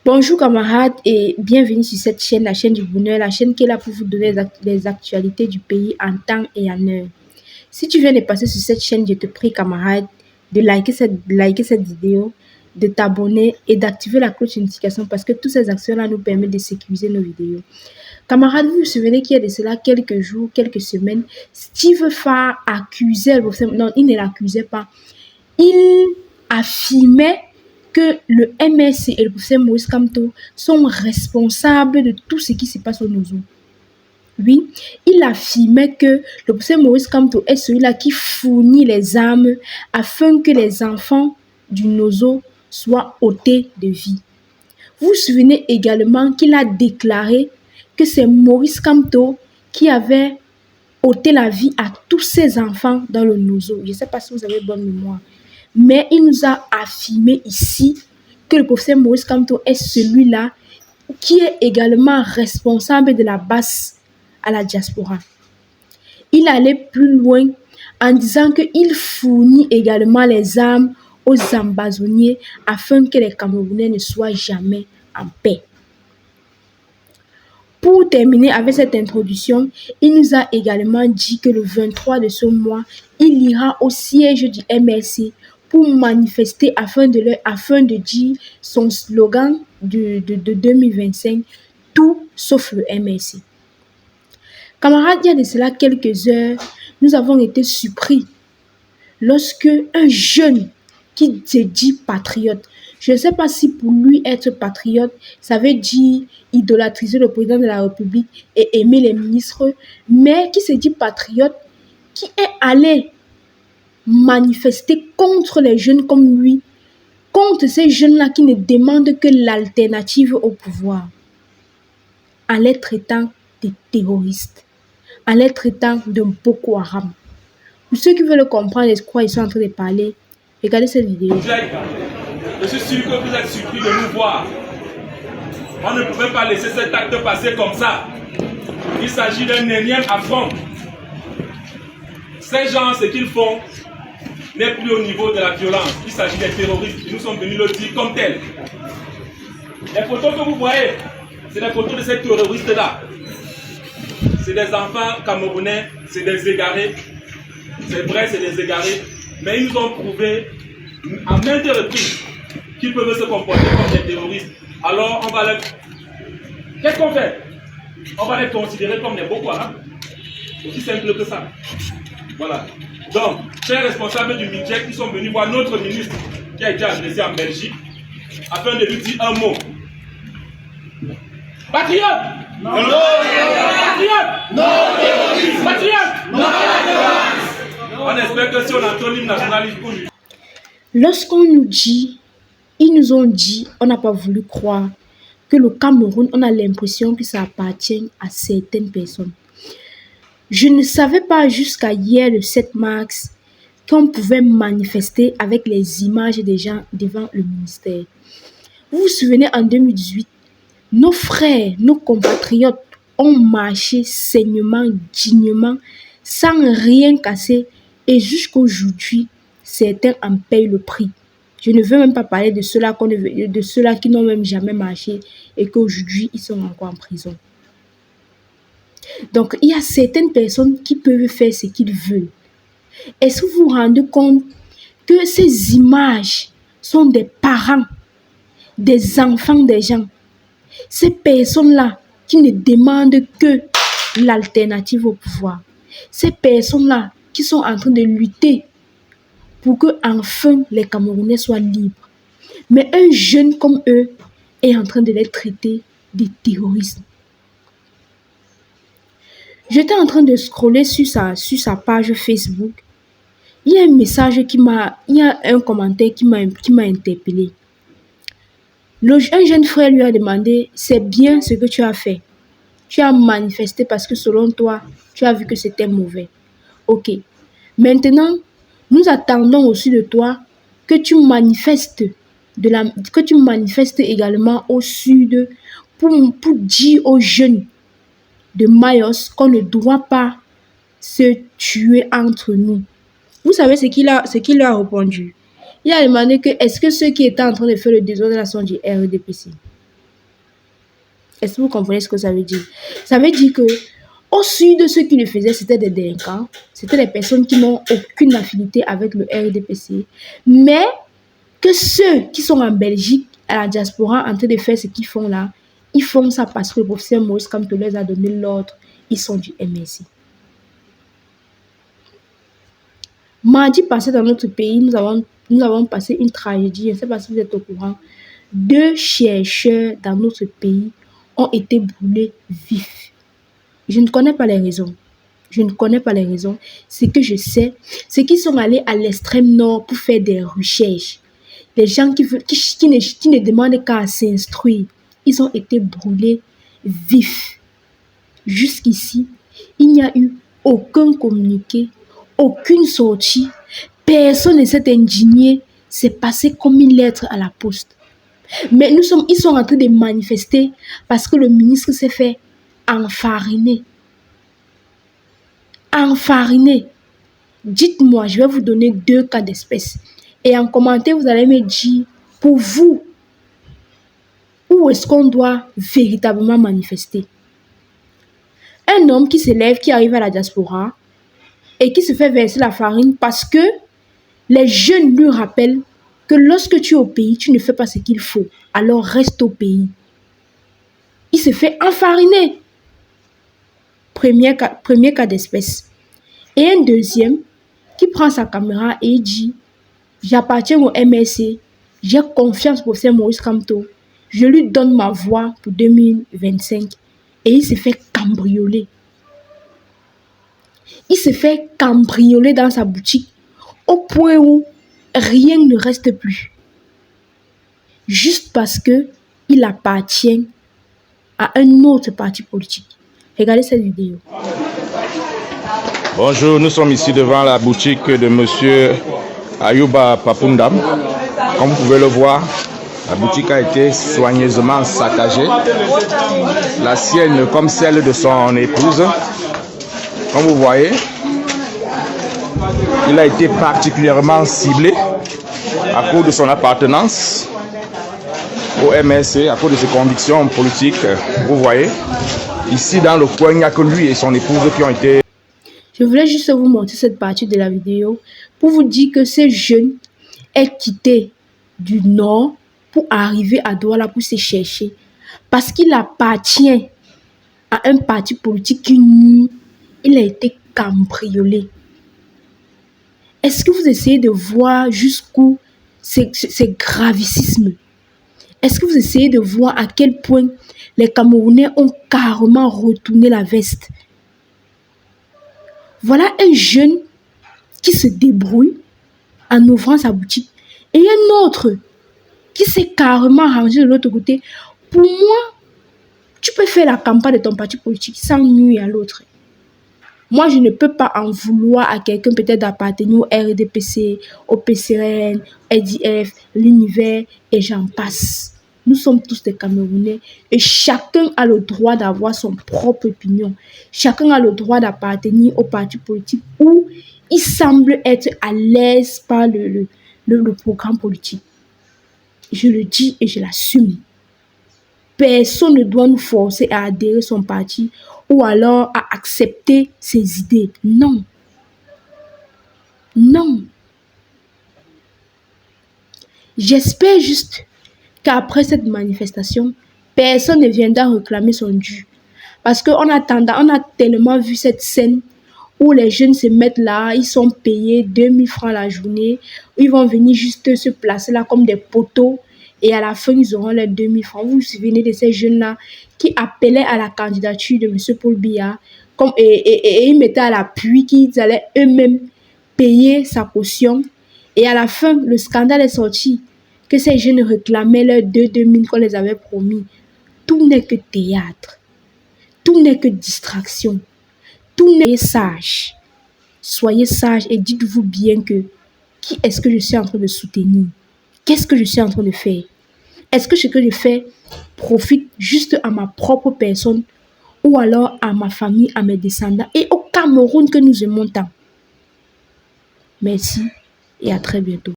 Bonjour camarades et bienvenue sur cette chaîne, la chaîne du bonheur, la chaîne qui est là pour vous donner les actualités du pays en temps et en heure. Si tu viens de passer sur cette chaîne, je te prie camarade de liker cette vidéo, de t'abonner et d'activer la cloche de notification parce que toutes ces actions-là nous permettent de sécuriser nos vidéos. Camarades, vous vous souvenez qu'il y a de cela quelques jours, quelques semaines, Steve Farr accusait, non, il ne l'accusait pas, il affirmait que le MSC et le professeur Maurice Kamto sont responsables de tout ce qui se passe au Nozo. Oui, il affirmait que le professeur Maurice Kamto est celui-là qui fournit les armes afin que les enfants du Nozo soient ôtés de vie. Vous vous souvenez également qu'il a déclaré que c'est Maurice Kamto qui avait ôté la vie à tous ses enfants dans le Nozo. Je ne sais pas si vous avez bonne mémoire. Mais il nous a affirmé ici que le professeur Maurice Kamto est celui-là qui est également responsable de la base à la diaspora. Il allait plus loin en disant qu'il fournit également les armes aux ambazoniers afin que les Camerounais ne soient jamais en paix. Pour terminer avec cette introduction, il nous a également dit que le 23 de ce mois, il ira au siège du MRC pour manifester afin de dire son slogan de 2025, tout sauf le MRC. Camarades, il y a de cela quelques heures, nous avons été surpris lorsque un jeune qui se dit patriote, je ne sais pas si pour lui être patriote, ça veut dire idolâtriser le président de la République et aimer les ministres, mais qui se dit patriote, qui est allé manifester contre les jeunes comme lui, contre ces jeunes-là qui ne demandent que l'alternative au pouvoir, en les traitant de terroristes, en les traitant de Boko Haram. Pour ceux qui veulent comprendre de quoi ils sont en train de parler, regardez cette vidéo. Je suis sûr que vous êtes surpris de nous voir. On ne pouvait pas laisser cet acte passer comme ça. Il s'agit d'un énième affront. Ces gens, ce qu'ils font n'est plus au niveau de la violence. Il s'agit des terroristes. Nous sommes venus le dire comme tel. Les photos que vous voyez, c'est les photos de ces terroristes-là. C'est des enfants camerounais, c'est des égarés. C'est vrai, c'est des égarés. Mais ils nous ont prouvé à maintes reprises qu'ils peuvent se comporter comme des terroristes. Alors, on va les... Qu'est-ce qu'on fait? On va les considérer comme des Boko Haram. Aussi simple que ça. Voilà. Donc, chers responsables du budget qui sont venus voir notre ministre qui a été adressé en Belgique afin de lui dire un mot. Patriote! Non! Patriote! Non! Patriote! Non! On espère que si on entend l'hymne national, il faut... Lorsqu'on nous dit, ils nous ont dit, on n'a pas voulu croire que le Cameroun, on a l'impression que ça appartient à certaines personnes. Je ne savais pas jusqu'à hier, le 7 mars, qu'on pouvait manifester avec les images des gens devant le ministère. Vous vous souvenez, en 2018, nos frères, nos compatriotes ont marché sainement, dignement, sans rien casser, et jusqu'aujourd'hui, certains en payent le prix. Je ne veux même pas parler de ceux-là qui n'ont même jamais marché et qu'aujourd'hui, ils sont encore en prison. Donc, il y a certaines personnes qui peuvent faire ce qu'ils veulent. Est-ce que vous vous rendez compte que ces images sont des parents, des enfants des gens? Ces personnes-là qui ne demandent que l'alternative au pouvoir. Ces personnes-là qui sont en train de lutter pour que enfin les Camerounais soient libres. Mais un jeune comme eux est en train de les traiter de terroristes. J'étais en train de scroller sur sa page Facebook. Il y a un message il y a un commentaire qui m'a interpellé. Un jeune frère lui a demandé, c'est bien ce que tu as fait. Tu as manifesté parce que selon toi, tu as vu que c'était mauvais. Ok. Maintenant, nous attendons aussi de toi que tu manifestes également au sud pour dire aux jeunes de Mayos qu'on ne doit pas se tuer entre nous. Vous savez ce qu'il a répondu? Il a demandé que est-ce que ceux qui étaient en train de faire le désordre là sont du RDPC? Est-ce que vous comprenez ce que ça veut dire? Ça veut dire que au sud de ceux qui le faisaient, c'était des délinquants, c'était des personnes qui n'ont aucune affinité avec le RDPC, mais que ceux qui sont en Belgique, à la diaspora, en train de faire ce qu'ils font là, ils font ça parce que le professeur Maurice Kamto leur a donné l'ordre, ils sont du MSI. Mardi passé dans notre pays, nous avons passé une tragédie, je ne sais pas si vous êtes au courant. 2 chercheurs dans notre pays ont été brûlés vifs. Je ne connais pas les raisons. Je ne connais pas les raisons. Ce que je sais, c'est qu'ils sont allés à l'extrême nord pour faire des recherches. Les gens qui ne demandent qu'à s'instruire, ils ont été brûlés vifs. Jusqu'ici, il n'y a eu aucun communiqué, aucune sortie. Personne ne s'est indigné. C'est passé comme une lettre à la poste. Mais ils sont en train de manifester parce que le ministre s'est fait enfariner. Enfariner. Dites-moi, je vais vous donner 2 cas d'espèce. Et en commentaire, vous allez me dire, pour vous, où est-ce qu'on doit véritablement manifester? Un homme qui s'élève, qui arrive à la diaspora et qui se fait verser la farine parce que les jeunes lui rappellent que lorsque tu es au pays, tu ne fais pas ce qu'il faut. Alors reste au pays. Il se fait enfariner. Premier cas d'espèce. Et un deuxième qui prend sa caméra et dit « J'appartiens au MSC, j'ai confiance pour professeur Maurice Kamto, je lui donne ma voix pour 2025. » Et il se fait cambrioler. Il se fait cambrioler dans sa boutique au point où rien ne reste plus. Juste parce qu'il appartient à un autre parti politique. Regardez cette vidéo. Bonjour, nous sommes ici devant la boutique de monsieur Ayouba Papundam. Comme vous pouvez le voir, la boutique a été soigneusement saccagée. La sienne comme celle de son épouse. Comme vous voyez, il a été particulièrement ciblé à cause de son appartenance au MSC, à cause de ses convictions politiques. Vous voyez, ici dans le coin, il n'y a que lui et son épouse qui ont été... Je voulais juste vous montrer cette partie de la vidéo pour vous dire que ce jeune est quitté du nord pour arriver à Douala pour se chercher parce qu'il appartient à un parti politique qui nuit. Il a été cambriolé. Est-ce que vous essayez de voir jusqu'où c'est gravissime? Est-ce que vous essayez de voir à quel point les Camerounais ont carrément retourné la veste? Voilà un jeune qui se débrouille en ouvrant sa boutique et un autre qui s'est carrément rangé de l'autre côté. Pour moi, tu peux faire la campagne de ton parti politique sans nuire à l'autre. Moi, je ne peux pas en vouloir à quelqu'un peut-être d'appartenir au RDPC, au PCRN, EDF, l'univers et j'en passe. Nous sommes tous des Camerounais et chacun a le droit d'avoir son propre opinion. Chacun a le droit d'appartenir au parti politique où il semble être à l'aise par le programme politique. Je le dis et je l'assume. Personne ne doit nous forcer à adhérer à son parti ou alors à accepter ses idées. Non. Non. J'espère juste qu'après cette manifestation, personne ne viendra réclamer son dû. Parce qu'on a tellement vu cette scène où les jeunes se mettent là, ils sont payés 2000 francs la journée, ils vont venir juste se placer là comme des poteaux et à la fin, ils auront les 2000 francs. Vous vous souvenez de ces jeunes-là qui appelaient à la candidature de M. Paul Biya et ils mettaient à l'appui qu'ils allaient eux-mêmes payer sa caution. Et à la fin, le scandale est sorti que ces jeunes réclamaient leurs 2000 qu'on les avait promis. Tout n'est que théâtre. Tout n'est que distraction. Tout n'est que sage. Soyez sage et dites-vous bien que qui est-ce que je suis en train de soutenir? Qu'est-ce que je suis en train de faire? Est-ce que ce que je fais profite juste à ma propre personne ou alors à ma famille, à mes descendants et au Cameroun que nous aimons tant? Merci et à très bientôt.